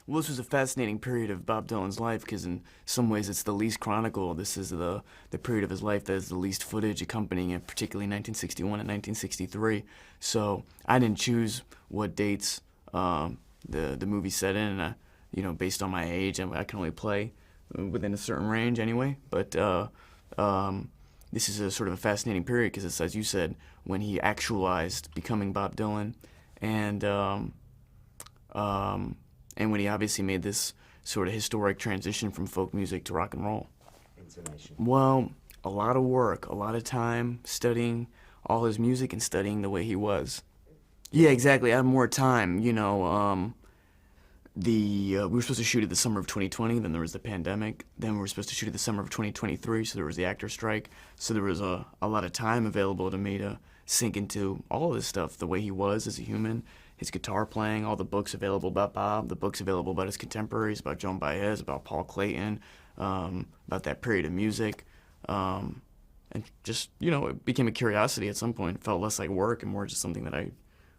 Well, this was a fascinating period of Bob Dylan's life because in some ways it's the least chronicled. This is the period of his life that has the least footage accompanying it, particularly 1961 and 1963. So I didn't choose what dates the movie set in. You know, based on my age, I can only play within a certain range anyway. But this is a sort of a fascinating period because it's, as you said, when he actualized becoming Bob Dylan, and when he obviously made this sort of historic transition from folk music to rock and roll. Well, a lot of work, a lot of time studying all his music and studying the way he was. Yeah, exactly. I had more time, you know. We were supposed to shoot it the summer of 2020, then there was the pandemic. Then we were supposed to shoot it the summer of 2023, so there was the actor strike. So there was a lot of time available to me to sink into all of this stuff, the way he was as a human, his guitar playing, all the books available about Bob, the books available about his contemporaries, about Joan Baez, about Paul Clayton, about that period of music. And just, you know, it became a curiosity at some point. It felt less like work and more just something that I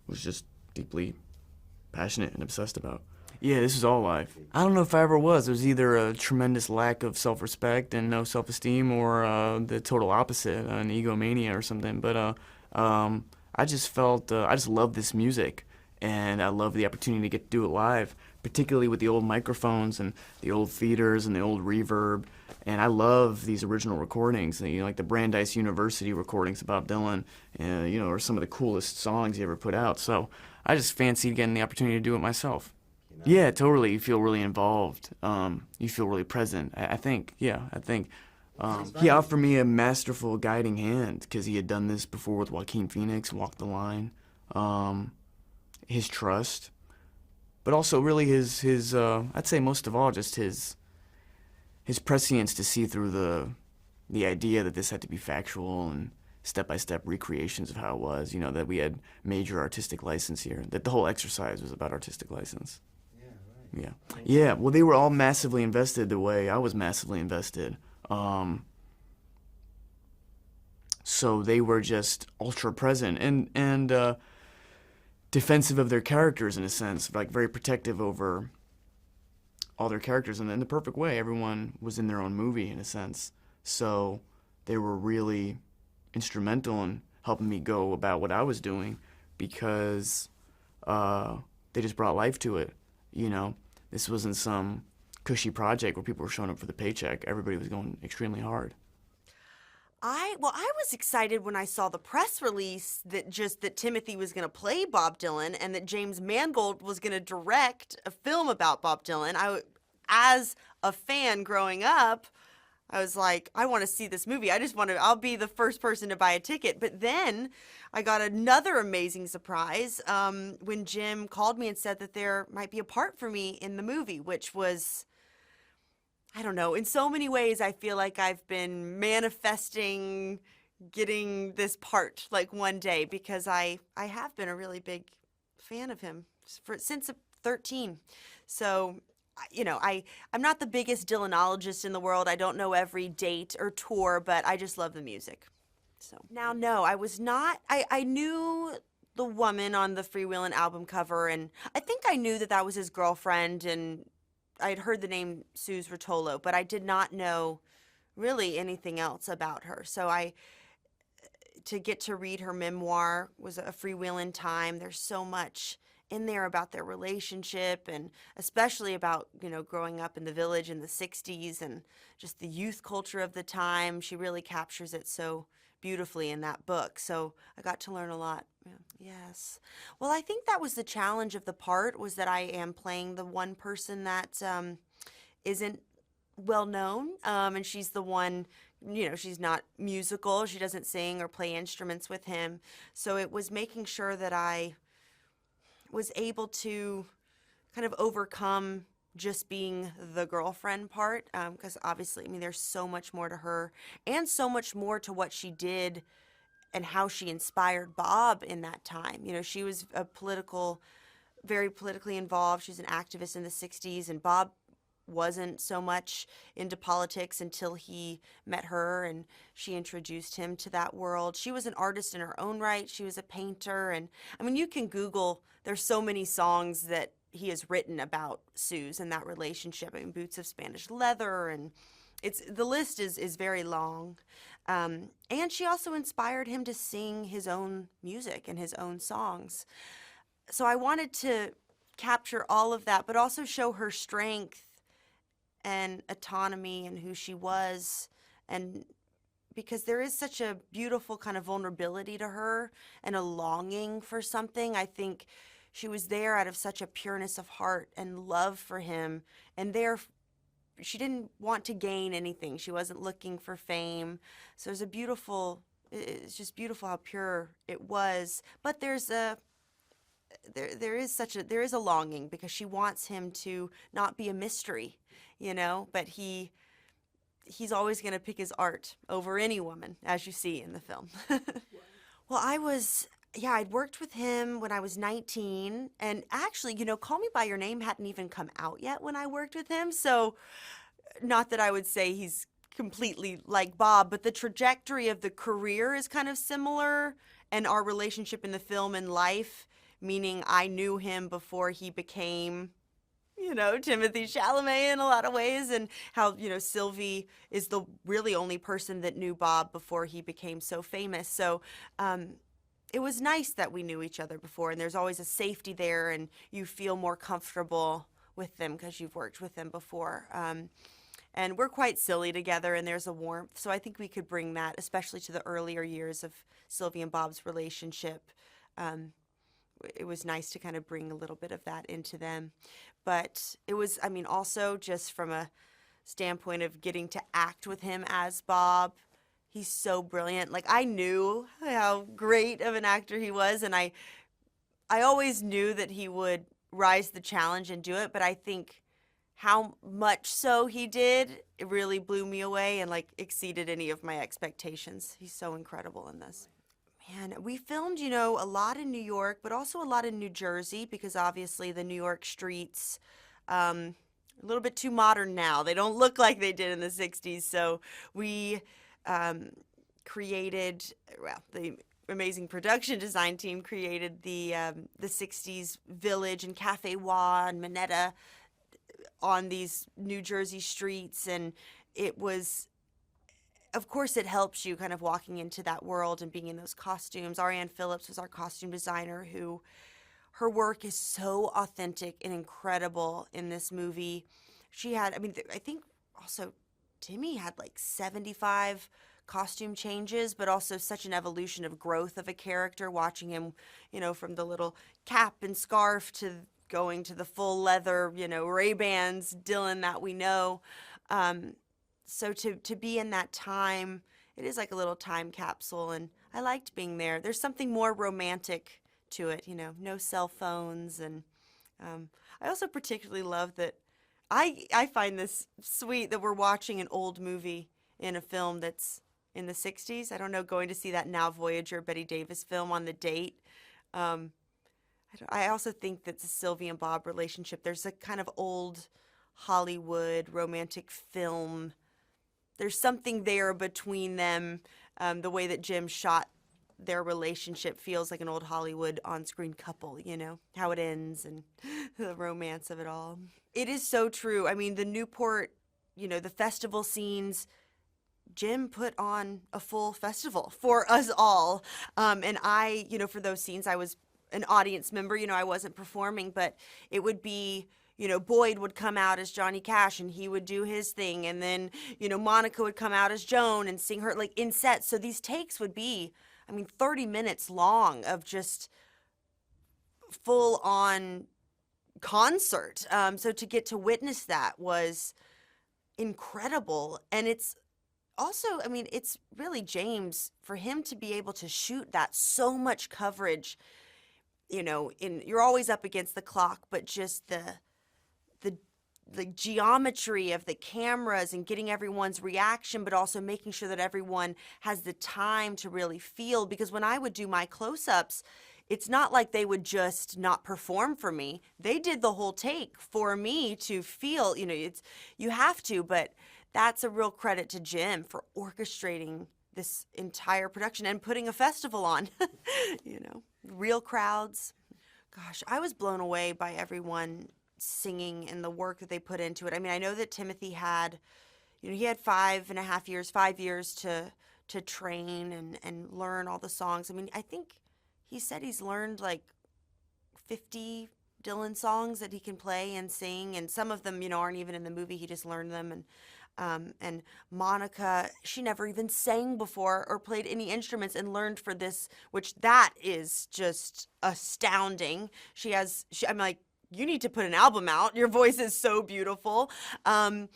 was just deeply passionate and obsessed about. Yeah, this is all life. I don't know if I ever was. There was either a tremendous lack of self-respect and no self-esteem, or the total opposite, an egomania or something. But I just felt, I just loved this music, and I loved the opportunity to get to do it live, particularly with the old microphones and the old theaters and the old reverb. And I love these original recordings, you know, like the Brandeis University recordings of Bob Dylan, you know, are some of the coolest songs he ever put out. So I just fancied getting the opportunity to do it myself. Yeah, totally. You feel really involved. You feel really present. I think. Yeah, I think. He offered me a masterful guiding hand because he had done this before with Joaquin Phoenix, Walk the Line. His trust, but also really his I'd say most of all just his prescience to see through the idea that this had to be factual and step-by-step recreations of how it was. You know, that we had major artistic license here. That the whole exercise was about artistic license. Yeah. Yeah, well, they were all massively invested the way I was massively invested. So they were just ultra present and defensive of their characters in a sense, like very protective over all their characters, and in the perfect way. Everyone was in their own movie in a sense. So they were really instrumental in helping me go about what I was doing because they just brought life to it. You know, this wasn't some cushy project where people were showing up for the paycheck. Everybody was going extremely hard. I was excited when I saw the press release that Timothee was going to play Bob Dylan and that James Mangold was going to direct a film about Bob Dylan. As a fan growing up, I was like, I want to see this movie. I'll be the first person to buy a ticket. But then I got another amazing surprise when Jim called me and said that there might be a part for me in the movie, which was, I don't know, in so many ways I feel like I've been manifesting getting this part like one day because I have been a really big fan of him since 13. So, you know, I'm not the biggest Dylanologist in the world. I don't know every date or tour, but I just love the music. So now, no, I was not. I knew the woman on the Freewheelin' album cover, and I think I knew that was his girlfriend, and I had heard the name Suze Rotolo, but I did not know really anything else about her. So to get to read her memoir was a freewheeling time. There's so much in there about their relationship, and especially about, you know, growing up in the village in the 60s and just the youth culture of the time. She really captures it so beautifully in that book. So I got to learn a lot. Yeah. Yes. Well, I think that was the challenge of the part, was that I am playing the one person that isn't well known, and she's the one, you know, she's not musical. She doesn't sing or play instruments with him. So it was making sure that I was able to kind of overcome just being the girlfriend part, because obviously, I mean, there's so much more to her and so much more to what she did and how she inspired Bob in that time. You know, she was very politically involved. She was an activist in the 60s, and Bob wasn't so much into politics until he met her and she introduced him to that world. She was an artist in her own right. She was a painter. And I mean, you can Google, there's so many songs that he has written about Suze and that relationship. I mean, Boots of Spanish Leather, and the list is very long. And she also inspired him to sing his own music and his own songs. So I wanted to capture all of that, but also show her strength and autonomy and who she was, and because there is such a beautiful kind of vulnerability to her and a longing for something. I think she was there out of such a pureness of heart and love for him, and there she didn't want to gain anything. She wasn't looking for fame. So it's just beautiful how pure it was. But there is a longing, because she wants him to not be a mystery, but he's always going to pick his art over any woman, as you see in the film. Well, I'd worked with him when I was 19, and actually, Call Me By Your Name hadn't even come out yet when I worked with him, so not that I would say he's completely like Bob, but the trajectory of the career is kind of similar, and our relationship in the film and life, meaning I knew him before he became Timothée Chalamet in a lot of ways, and how, Sylvie is the really only person that knew Bob before he became so famous. So it was nice that we knew each other before, and there's always a safety there, and you feel more comfortable with them because you've worked with them before. And we're quite silly together, and there's a warmth. So I think we could bring that, especially to the earlier years of Sylvie and Bob's relationship. It was nice to kind of bring a little bit of that into them. But it was, also just from a standpoint of getting to act with him as Bob, he's so brilliant. Like, I knew how great of an actor he was, and I always knew that he would rise the challenge and do it, but I think how much so he did, it really blew me away and, exceeded any of my expectations. He's so incredible in this. Man, we filmed, a lot in New York, but also a lot in New Jersey, because obviously the New York streets, a little bit too modern now. They don't look like they did in the 60s. So we created, the amazing production design team created the 60s village and Cafe Wa and Minetta on these New Jersey streets. And it was, of course, it helps you kind of walking into that world and being in those costumes. Ariane Phillips was our costume designer, who her work is so authentic and incredible in this movie. She had, I think also Timmy had 75 costume changes, but also such an evolution of growth of a character, watching him, from the little cap and scarf to going to the full leather, Ray-Bans Dylan that we know. So to be in that time, it is like a little time capsule, and I liked being there. There's something more romantic to it, no cell phones, and I also particularly love that I find this sweet that we're watching an old movie in a film that's in the 60s. I don't know, going to see that Now Voyager Betty Davis film on the date. I also think that the Sylvie and Bob relationship, there's a kind of old Hollywood romantic film. There's something there between them. The way that Jim shot their relationship feels like an old Hollywood on-screen couple, how it ends and the romance of it all. It is so true. The Newport, the festival scenes, Jim put on a full festival for us all. And I, for those scenes, I was an audience member, I wasn't performing, but it would be, Boyd would come out as Johnny Cash and he would do his thing. And then, Monica would come out as Joan and sing her in set. So these takes would be, 30 minutes long of just full on concert. So to get to witness that was incredible. And it's also, it's really James, for him to be able to shoot that, so much coverage, you're always up against the clock, but just the geometry of the cameras and getting everyone's reaction, but also making sure that everyone has the time to really feel. Because when I would do my close-ups, it's not like they would just not perform for me. They did the whole take for me to feel, you have to, but that's a real credit to Jim for orchestrating this entire production and putting a festival on, real crowds. Gosh, I was blown away by everyone singing and the work that they put into it. I mean, I know that Timothee had, he had 5.5 years, 5 years to train and learn all the songs. I mean, I think he said he's learned like 50 Dylan songs that he can play and sing, and some of them, aren't even in the movie. He just learned them. And Monica, she never even sang before or played any instruments and learned for this, which that is just astounding. I'm like, you need to put an album out. Your voice is so beautiful. And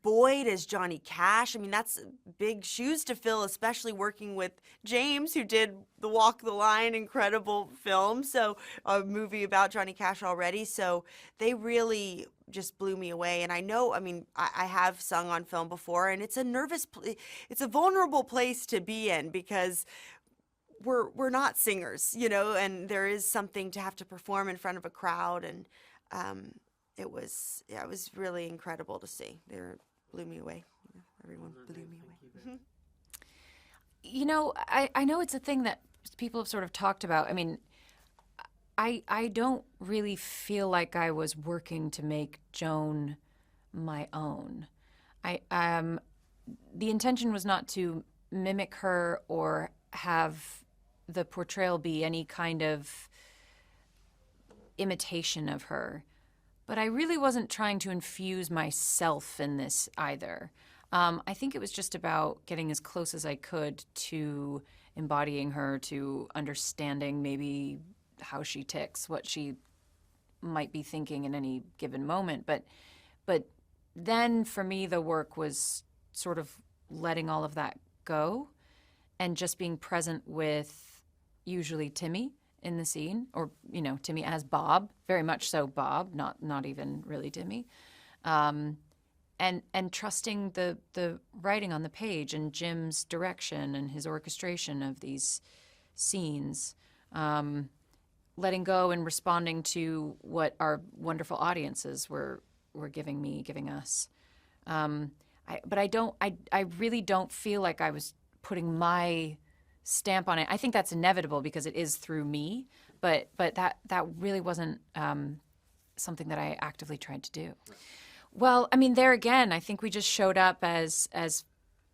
Boyd as Johnny Cash. I mean, that's big shoes to fill, especially working with James, who did the Walk the Line incredible film. So a movie about Johnny Cash already. So they really just blew me away. And I know, I mean, I have sung on film before, and it's it's a vulnerable place to be in, because we're not singers, and there is something to have to perform in front of a crowd, and it was really incredible to see. Blew me away. Everyone blew me away. I know it's a thing that people have sort of talked about. I mean, I don't really feel like I was working to make Joan my own. The intention was not to mimic her or have the portrayal be any kind of imitation of her. But I really wasn't trying to infuse myself in this either. I think it was just about getting as close as I could to embodying her, to understanding maybe how she ticks, what she might be thinking in any given moment. But then for me, the work was sort of letting all of that go and just being present with usually Timmy in the scene, or, Timmy as Bob, very much so Bob, not even really Timmy. And trusting the writing on the page and Jim's direction and his orchestration of these scenes. Letting go and responding to what our wonderful audiences were giving us. But I really don't feel like I was putting my stamp on it. I think that's inevitable because it is through me, but that really wasn't something that I actively tried to do. Right. Well, I mean, there again, I think we just showed up as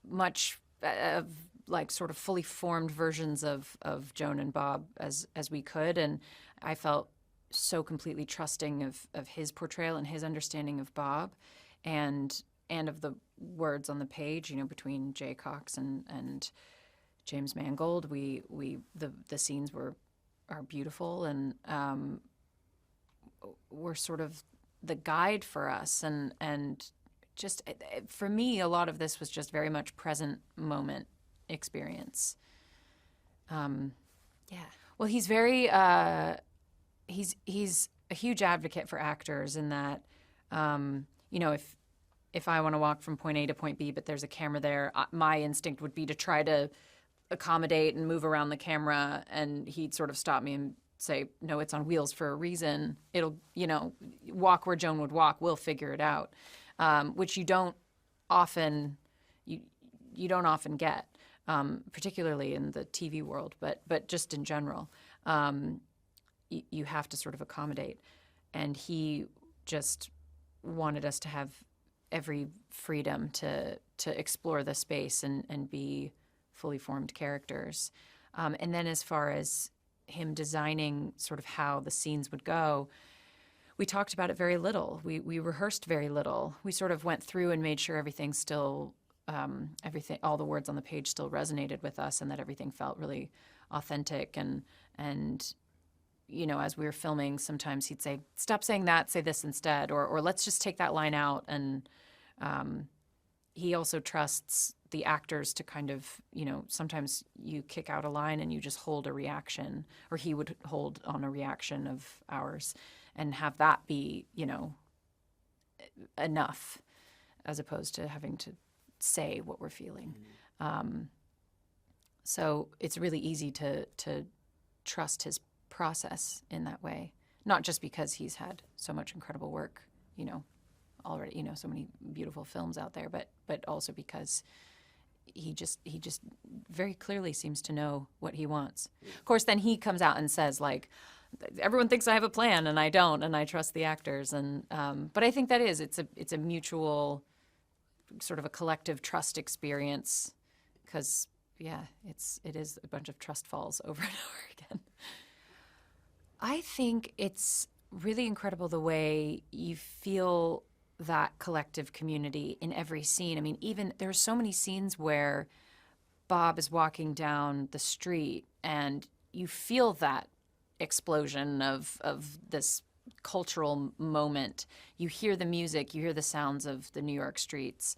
much of like sort of fully formed versions of Joan and Bob as we could, and I felt so completely trusting of his portrayal and his understanding of Bob, and of the words on the page, between Jay Cox and James Mangold. The scenes are beautiful and were sort of the guide for us, and just for me, a lot of this was just very much present moment experience. Yeah. Well, he's very he's a huge advocate for actors in that, if I want to walk from point A to point B, but there's a camera there, my instinct would be to try to accommodate and move around the camera, and he'd sort of stop me and say, no, it's on wheels for a reason. It'll, walk where Joan would walk. We'll figure it out, which you don't often get, particularly in the TV world, but just in general. You have to sort of accommodate. And he just wanted us to have every freedom to explore the space and be fully formed characters. And then as far as him designing sort of how the scenes would go, we talked about it very little. We rehearsed very little. We sort of went through and made sure everything still, all the words on the page still resonated with us, and that everything felt really authentic. And as we were filming, sometimes he'd say, stop saying that, say this instead, or let's just take that line out. And he also trusts the actors to kind of, sometimes you kick out a line and you just hold a reaction, or he would hold on a reaction of ours and have that be, enough, as opposed to having to say what we're feeling. So it's really easy to trust his process in that way, not just because he's had so much incredible work, already, so many beautiful films out there, but also because he just very clearly seems to know what he wants. Of course, then he comes out and says, like, everyone thinks I have a plan and I don't, and I trust the actors. And but I think that it's a mutual sort of a collective trust experience, because yeah, it is a bunch of trust falls over and over again. I think it's really incredible the way you feel that collective community in every scene. I mean, even there are so many scenes where Bob is walking down the street and you feel that explosion of this cultural moment. You hear the music, you hear the sounds of the New York streets.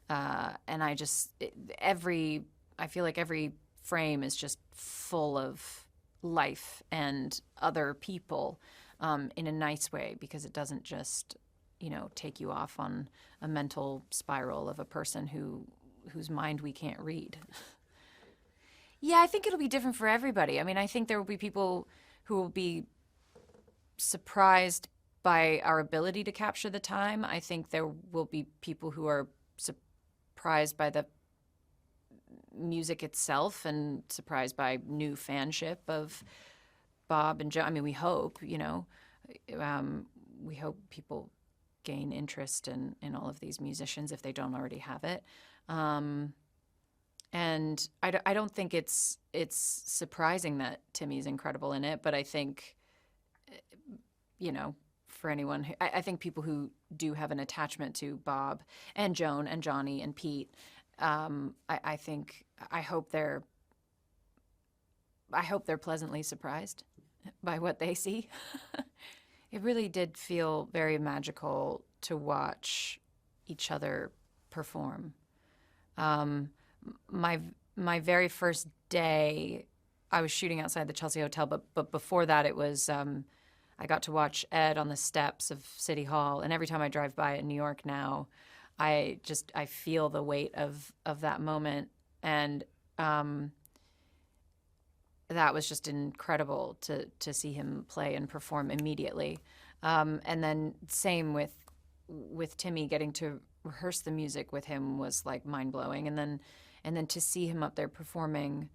And I feel like every frame is just full of life and other people, in a nice way, because it doesn't just, take you off on a mental spiral of a person whose mind we can't read. Yeah, I think it'll be different for everybody. I mean, I think there will be people who will be surprised by our ability to capture the time. I think there will be people who are surprised by the music itself and surprised by new fanship of Bob and Joan. I mean, we hope, we hope people gain interest in all of these musicians if they don't already have it. And I don't think it's surprising that Timmy's incredible in it, but I think, for anyone, I think people who do have an attachment to Bob and Joan and Johnny and Pete, I hope they're pleasantly surprised by what they see. It really did feel very magical to watch each other perform. My very first day, I was shooting outside the Chelsea Hotel, but before that, it was I got to watch Ed on the steps of City Hall, and every time I drive by it in New York now, I feel the weight of that moment, and that was just incredible to see him play and perform immediately. And then same with Timmy, getting to rehearse the music with him was like mind-blowing, and then to see him up there performing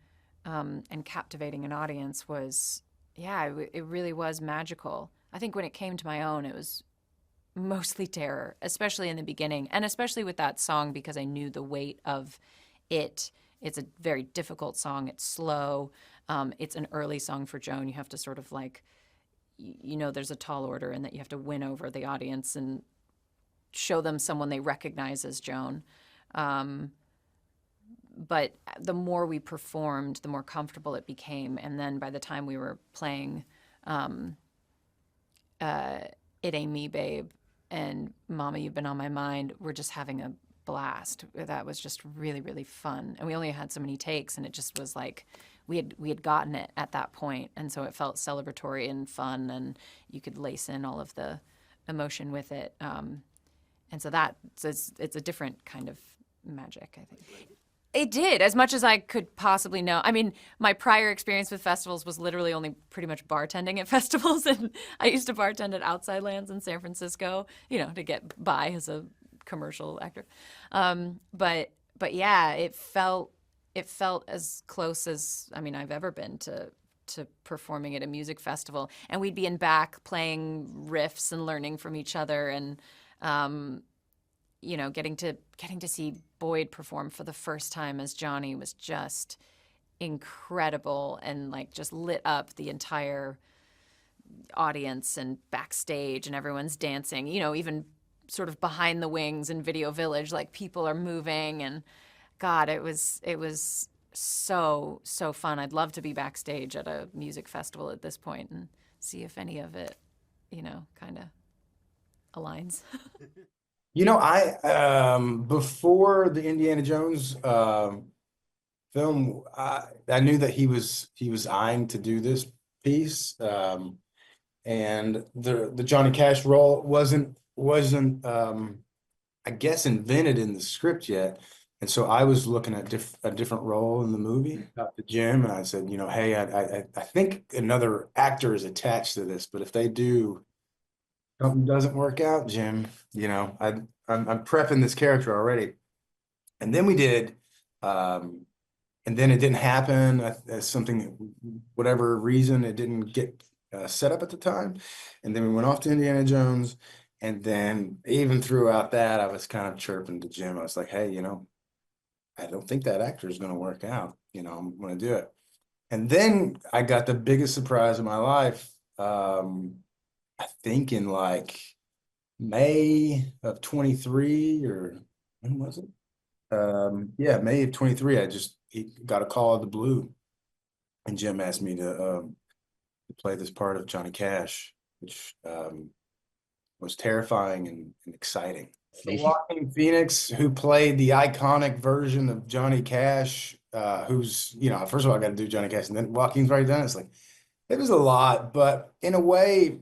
and captivating an audience was, it really was magical. I think when it came to my own, it was mostly terror, especially in the beginning, and especially with that song, because I knew the weight of it. It's a very difficult song. It's slow. It's an early song for Joan. You have to sort of like, there's a tall order, and that you have to win over the audience and show them someone they recognize as Joan. But the more we performed, the more comfortable it became. And then by the time we were playing It Ain't Me, Babe, and Mama, You've Been on My Mind, we're just having a blast. That was just really, really fun. And we only had so many takes, and it just was like we had gotten it at that point. And so it felt celebratory and fun, and you could lace in all of the emotion with it. And so it's a different kind of magic, I think. It did, as much as I could possibly know. I mean, my prior experience with festivals was literally only pretty much bartending at festivals, and I used to bartend at Outside Lands in San Francisco, to get by as a commercial actor. But yeah, it felt as close as I've ever been to performing at a music festival. And we'd be in back playing riffs and learning from each other, and getting to see Boyd perform for the first time as Johnny was just incredible, and like just lit up the entire audience and backstage, and everyone's dancing, even sort of behind the wings in Video Village, like people are moving, and God, it was so fun. I'd love to be backstage at a music festival at this point and see if any of it, kind of aligns. I before the Indiana Jones film, I knew that he was eyeing to do this piece, and the Johnny Cash role wasn't I guess invented in the script yet, and so I was looking at a different role in the movie. Talked to Jim, and I said, hey, I think another actor is attached to this, but if they do. Something doesn't work out, Jim. I'm prepping this character already, and then we did, and then it didn't happen. Something, whatever reason, it didn't get setup at the time. And then we went off to Indiana Jones. And then even throughout that, I was kind of chirping to Jim. I was like, hey, I don't think that actor is going to work out. I'm going to do it. And then I got the biggest surprise of my life. I think in like May of 23, or when was it? Yeah, May of 23. He got a call out of the blue, and Jim asked me to play this part of Johnny Cash, which was terrifying and exciting. Joaquin Phoenix, who played the iconic version of Johnny Cash, who's, first of all, I got to do Johnny Cash, and then Joaquin's already done it. It's like, it was a lot, but in a way,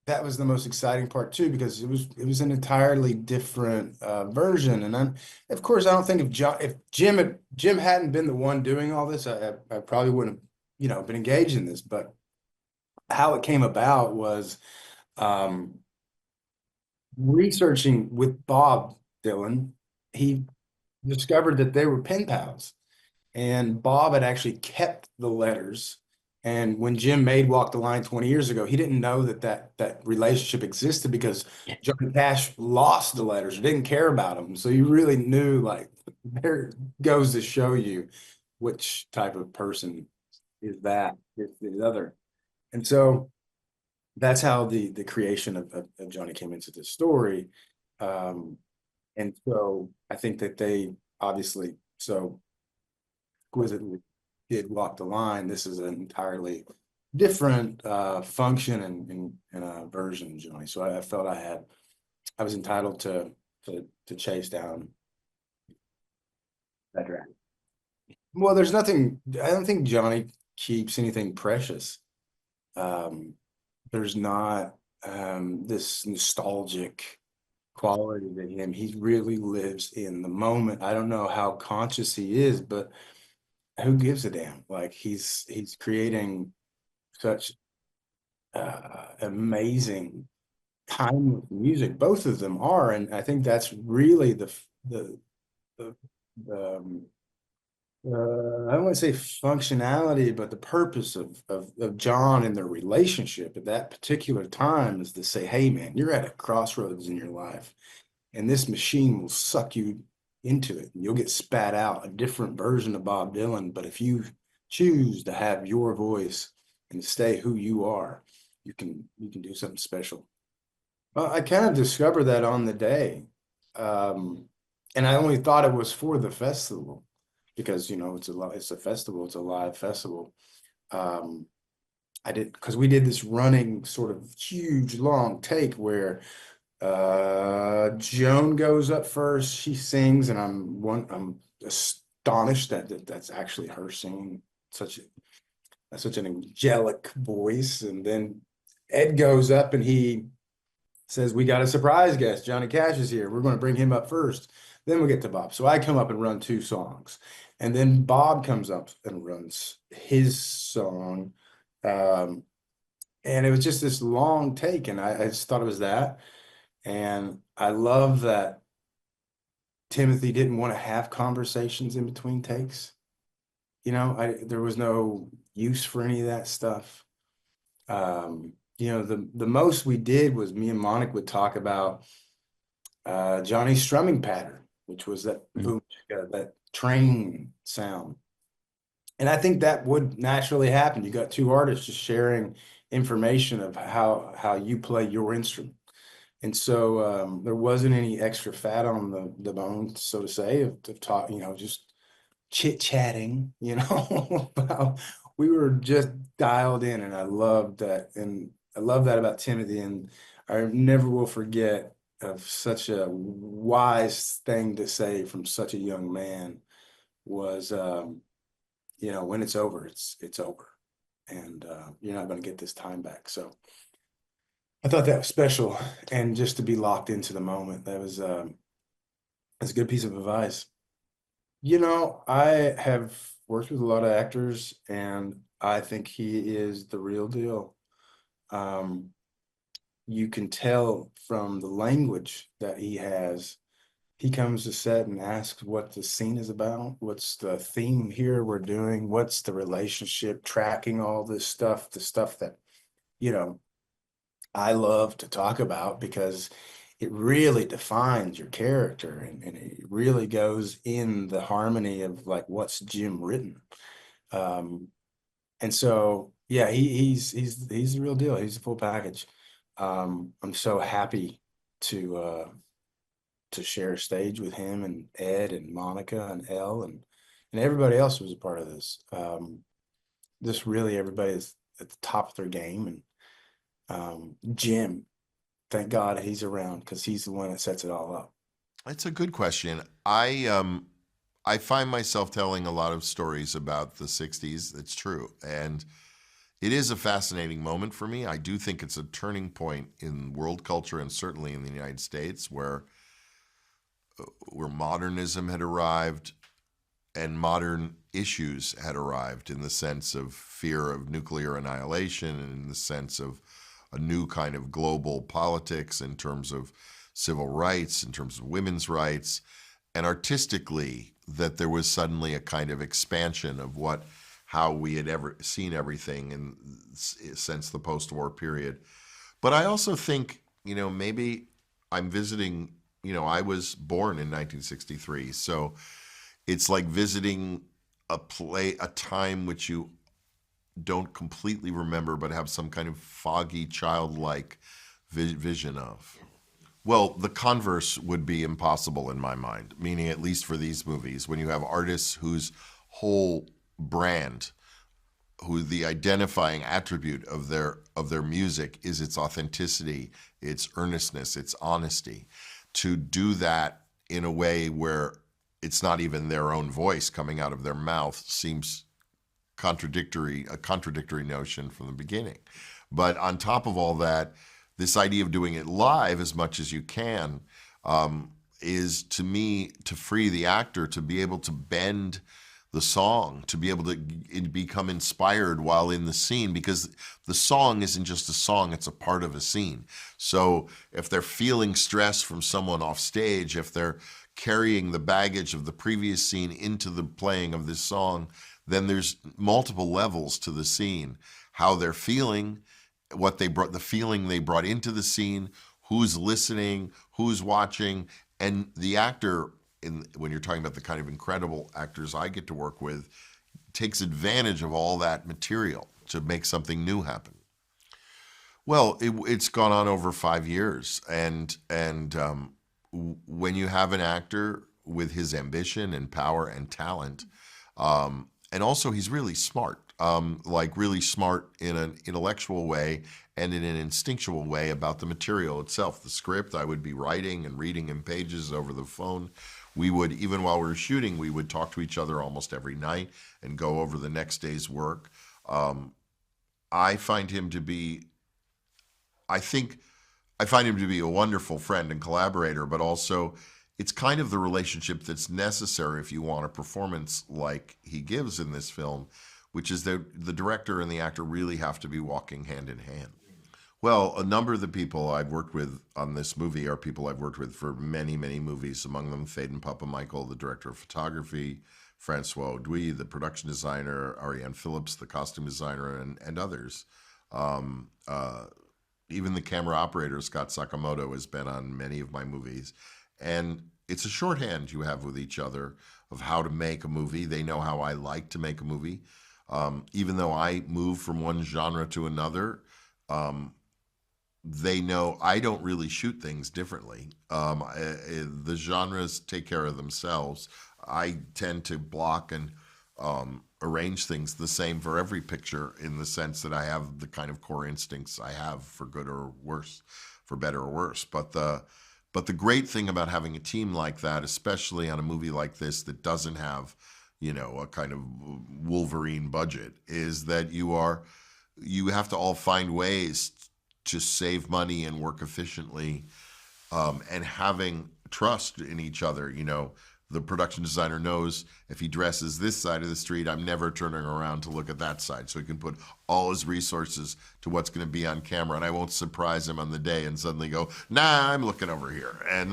that was the most exciting part too, because it was an entirely different version. And then, of course, I don't think if Jim hadn't been the one doing all this, I probably wouldn't have, been engaged in this. But how it came about was researching with Bob Dylan. He discovered that they were pen pals, and Bob had actually kept the letters. And when Jim made Walk the Line 20 years ago, he didn't know that relationship existed, because Johnny Cash lost the letters or didn't care about them. So you really knew, like, there goes to show you which type of person is the other. And so that's how the creation of Johnny came into the story. And so I think that they obviously so exquisitely did Walk the Line. This is an entirely different function and version of Johnny. So I felt I was entitled to chase down that dragon. Well, there's nothing. I don't think Johnny keeps anything precious. There's not this nostalgic quality to him. He really lives in the moment. I don't know how conscious he is, but who gives a damn? Like, he's creating such amazing timeless music. Both of them are, and I think that's really the I don't want to say functionality, but the purpose of John and their relationship at that particular time is to say, hey man, you're at a crossroads in your life, and this machine will suck you into it. You'll get spat out, a different version of Bob Dylan. But if you choose to have your voice and stay who you are, you can do something special. Well, I kind of discovered that on the day. And I only thought it was for the festival, because it's a festival, it's a live festival. Because we did this running sort of huge long take where Joan goes up first, she sings, and I'm astonished that that's actually her singing such an angelic voice. And then Ed goes up and he says, we got a surprise guest, Johnny Cash is here, we're going to bring him up first, then we get to Bob. So I come up and run 2 songs, and then Bob comes up and runs his song. And it was just this long take, and I just thought it was that. And I love that Timothee didn't want to have conversations in between takes. There was no use for any of that stuff. The most we did was me and Monica would talk about Johnny's strumming pattern, which was that boom, that train sound. And I think that would naturally happen. You got 2 artists just sharing information of how you play your instrument. And so there wasn't any extra fat on the bone, so to say, of talk, just chit-chatting, we were just dialed in, and I loved that. And I love that about Timothee, and I never will forget of such a wise thing to say from such a young man was, when it's over, it's over. And you're not going to get this time back. So I thought that was special, and just to be locked into the moment, that's a good piece of advice. I have worked with a lot of actors, and I think he is the real deal. You can tell from the language that he has. He comes to set and asks what the scene is about, what's the theme here we're doing, what's the relationship, tracking all this stuff, the stuff that you know, I love to talk about because it really defines your character and it really goes in the harmony of like what's Jim written. Um, and so yeah, he's the real deal. He's the full package. I'm so happy to share a stage with him and Ed and Monica and Elle and everybody else who was a part of this. Just really everybody is at the top of their game and Jim, thank God he's around because he's the one that sets it all up. That's a good question. I find myself telling a lot of stories about the 60s. It's true. And it is a fascinating moment for me. I do think it's a turning point in world culture and certainly in the United States where modernism had arrived and modern issues had arrived in the sense of fear of nuclear annihilation and in the sense of a new kind of global politics in terms of civil rights, in terms of women's rights, and artistically that there was suddenly a kind of expansion of how we had ever seen everything since the post-war period. But I also think, maybe I'm visiting, I was born in 1963, so it's like visiting a time which you don't completely remember, but have some kind of foggy, childlike vision of. Well, the converse would be impossible in my mind, meaning at least for these movies, when you have artists whose whole brand, who the identifying attribute of their music is its authenticity, its earnestness, its honesty, to do that in a way where it's not even their own voice coming out of their mouth seems a contradictory notion from the beginning. But on top of all that, this idea of doing it live as much as you can is, to me, to free the actor to be able to bend the song, to be able to become inspired while in the scene, because the song isn't just a song, it's a part of a scene. So if they're feeling stress from someone off stage, if they're carrying the baggage of the previous scene into the playing of this song, then there's multiple levels to the scene. How they're feeling, the feeling they brought into the scene, who's listening, who's watching, and the actor, when you're talking about the kind of incredible actors I get to work with, takes advantage of all that material to make something new happen. Well, it's gone on over 5 years, and when you have an actor with his ambition and power and talent, and also he's really smart, really smart in an intellectual way and in an instinctual way about the material itself. The script I would be writing and reading in pages over the phone. We would, even while we were shooting, we would talk to each other almost every night and go over the next day's work. I find him to be a wonderful friend and collaborator, but also it's kind of the relationship that's necessary if you want a performance like he gives in this film, which is that the director and the actor really have to be walking hand in hand. Well, a number of the people I've worked with on this movie are people I've worked with for many, many movies, among them Faden Papa Michael, the director of photography, Francois Audouy, the production designer, Ariane Phillips, the costume designer, and others. Even the camera operator, Scott Sakamoto, has been on many of my movies. And it's a shorthand you have with each other of how to make a movie. They know how I like to make a movie. Even though I move from one genre to another, they know I don't really shoot things differently. The genres take care of themselves. I tend to block and arrange things the same for every picture, in the sense that I have the kind of core instincts I have, for good or worse, for better or worse. But the great thing about having a team like that, especially on a movie like this that doesn't have, a kind of Wolverine budget, is that you have to all find ways to save money and work efficiently, and having trust in each other. The production designer knows if he dresses this side of the street, I'm never turning around to look at that side. So he can put all his resources to what's going to be on camera, and I won't surprise him on the day and suddenly go, nah, I'm looking over here. And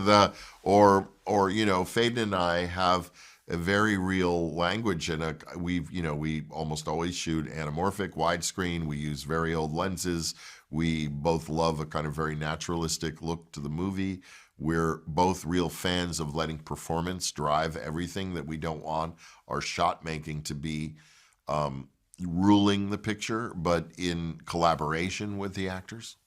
Faden and I have a very real language, and we almost always shoot anamorphic, widescreen. We use very old lenses. We both love a kind of very naturalistic look to the movie. We're both real fans of letting performance drive everything, that we don't want our shot making to be ruling the picture, but in collaboration with the actors.